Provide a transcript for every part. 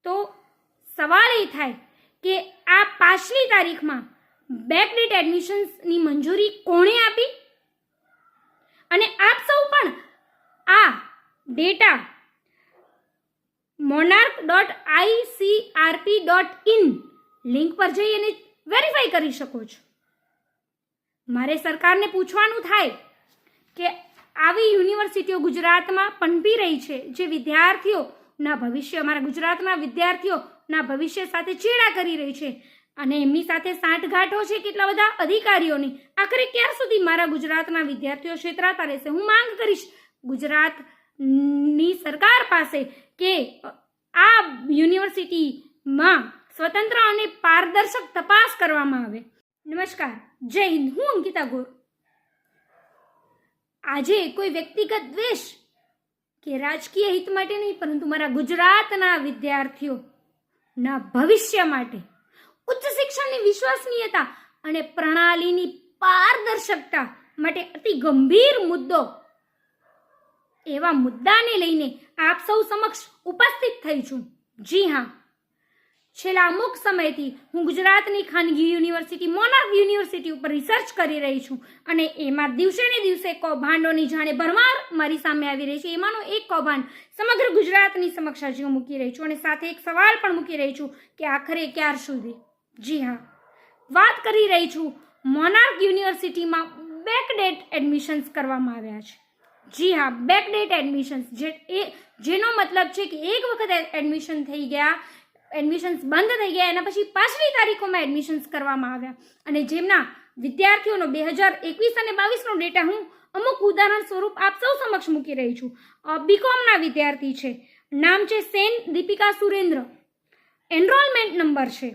તો સવાલ એ થાય કે આ પાછલી તારીખમાં બેકડેટ એડમિશન્સની મંજૂરી કોણે આપી? અને આપ સૌ પણ આ ડેટા monarch.icrp.in લિંક પર જઈ અને વેરીફાઈ કરી શકો છો. મારે સરકારને પૂછવાનું થાય કે આવી યુનિવર્સિટીઓ ગુજરાતમાં પનપી રહી છે જે વિદ્યાર્થીઓના ભવિષ્ય, અમારા ગુજરાતના વિદ્યાર્થીઓના ભવિષ્ય સાથે ચેડા કરી રહી છે અને એમની સાથે સાંઠગાંઠો છે કેટલા બધા અધિકારીઓની. આખરે ક્યાર સુધી મારા ગુજરાતના વિદ્યાર્થીઓ છેતરાતા રહેશે? હું માંગ કરીશ ગુજરાતની સરકાર પાસે કે આ યુનિવર્સિટીમાં સ્વતંત્ર અને પારદર્શક તપાસ કરવામાં આવે. નમસ્કાર, જય હિન્દ. હું અંકિતા ગોર. આજે કોઈ વ્યક્તિગત દ્વેષ કે રાજકીય હિત માટે નહીં, પરંતુ મારા ગુજરાતના વિદ્યાર્થીઓના ભવિષ્ય માટે ઉચ્ચ શિક્ષણની વિશ્વસનીયતા અને પ્રણાલીની પારદર્શકતા માટે અતિ ગંભીર મુદ્દો, એવા મુદ્દાને લઈને આપ સૌ સમક્ષ ઉપસ્થિત થઈ છું. જી હા, છેલ્લા અમુક સમયથી હું ગુજરાતની ખાનગી યુનિવર્સિટી મોનાર્ક યુનિવર્સિટી ઉપર રિસર્ચ કરી રહી છું અને એમાં દિવસે ને દિવસે કૌભાંડોની જાણે ભરમાર મારી સામે આવી રહી છે. એમાંનો એક કૌભાંડ સમગ્ર ગુજરાતની સમક્ષ આજે હું મૂકી રહી છું અને સાથે એક સવાલ પણ મૂકી રહી છું કે આખરે ક્યાર સુધી? જી હા, વાત કરી રહી છું મોનાર્ક યુનિવર્સિટીમાં બેકડેટ એડમિશન્સ કરવામાં આવ્યા છે. જી હા, બેકડેટ એડમિશન્સ, જેનો મતલબ છે કે એક વખત એડમિશન્સ બંધ થઈ ગયા એના પછી પાછલી તારીખોમાં એડમિશન્સ કરવામાં આવ્યા અને જેમના વિદ્યાર્થીઓનો 2021 અને 22નો ડેટા હું અમુક ઉદાહરણ સ્વરૂપ આપ સૌ સમક્ષ મૂકી રહી છું. બીકોમના વિદ્યાર્થી છે, નામ છે સેન દીપિકા સુરેન્દ્ર, એનરોલમેન્ટ નંબર છે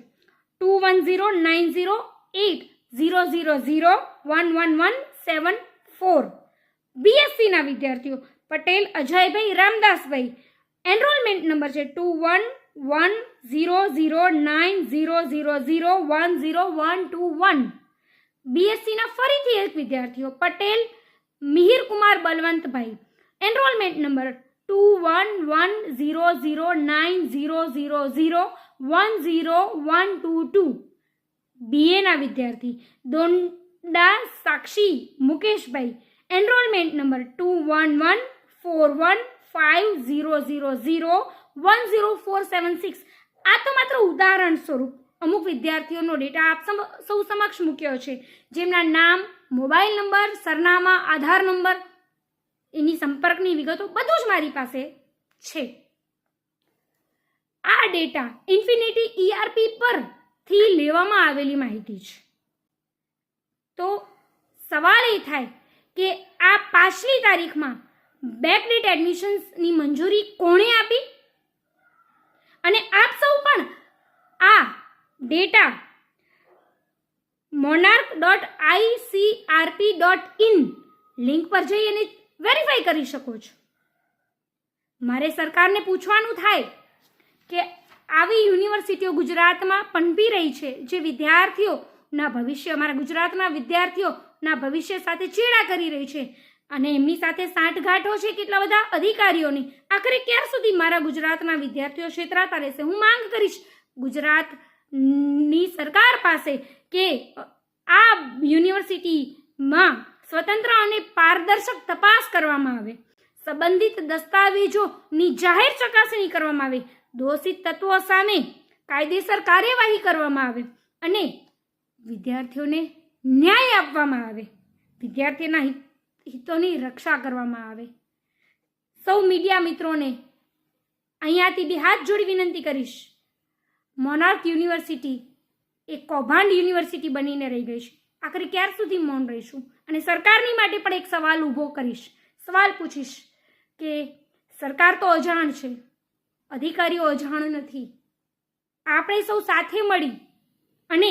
21090800011174. બીએસસીના વિદ્યાર્થીઓ પટેલ અજયભાઈ રામદાસભાઈ, એનરોલમેન્ટ નંબર છે 21100900010121. બીએસસીના ફરીથી એક વિદ્યાર્થીઓ પટેલ મિહિરકુમાર બલવંતભાઈ, એનરોલમેન્ટ નંબર 21100900010122. બીએના વિદ્યાર્થી દોંડા સાક્ષી મુકેશભાઈ, એનરોલમેન્ટ નંબર 21415000100476. આ તો માત્ર ઉદાહરણ સ્વરૂપ અમુક વિદ્યાર્થીઓનો ડેટા આપ સૌ સમક્ષ મૂક્યો છે, જેમના નામ, મોબાઈલ નંબર, સરનામા, આધાર નંબર, એની સંપર્કની વિગતો બધું જ મારી પાસે છે. આ ડેટા ઇન્ફિનિટી ERP પરથી લેવામાં આવેલી માહિતી છે. તો સવાલ એ થાય કે આ પાછલી તારીખમાં બેકડેટ એડમિશન્સની મંજૂરી કોણે આપી? અને આપ સૌ પણ આ ડેટા monarch.icrp.in લિંક પર જઈ અને વેરીફાઈ કરી શકો છો. મારે સરકારને પૂછવાનું થાય કે આવી યુનિવર્સિટીઓ ગુજરાતમાં પનપી રહી છે જે વિદ્યાર્થીઓના ભવિષ્ય, અમારા ગુજરાતના વિદ્યાર્થીઓના ભવિષ્ય સાથે ચેડા કરી રહી છે અને એમની સાથે સાંઠગાંઠો છે કેટલા બધા અધિકારીઓની. આખરે ક્યાર સુધી મારા ગુજરાતના વિદ્યાર્થીઓ છેતરાતા રહેશે? હું માંગ કરીશ ગુજરાતની સરકાર પાસે કે આ યુનિવર્સિટીમાં સ્વતંત્ર અને પારદર્શક તપાસ કરવામાં આવે, સંબંધિત દસ્તાવેજોની જાહેર ચકાસણી કરવામાં આવે, દોષિત તત્વો સામે કાયદેસર કાર્યવાહી કરવામાં આવે અને વિદ્યાર્થીઓને ન્યાય આપવામાં આવે, વિદ્યાર્થીના હિતોની રક્ષા કરવામાં આવે. સૌ મીડિયા મિત્રોને અહીંયાથી બી હાથ જોડી વિનંતી કરીશ, મોનાર્ક યુનિવર્સિટી એક કૌભાંડ યુનિવર્સિટી બનીને રહી ગઈ છે. આખરે ક્યાર સુધી મૌન રહીશું? અને સરકારની માટે પણ એક સવાલ ઊભો કરીશ, સવાલ પૂછીશ કે સરકાર તો અજાણ છે, અધિકારીઓ અજાણ નથી. આપણે સૌ સાથે મળી અને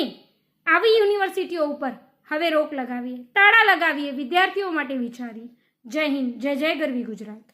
આવી યુનિવર્સિટીઓ ઉપર હવે રોક લગાવીએ, તાળા લગાવીએ, વિદ્યાર્થીઓ માટે વિચારીએ. જય હિન્દ, જય જય ગરવી ગુજરાત.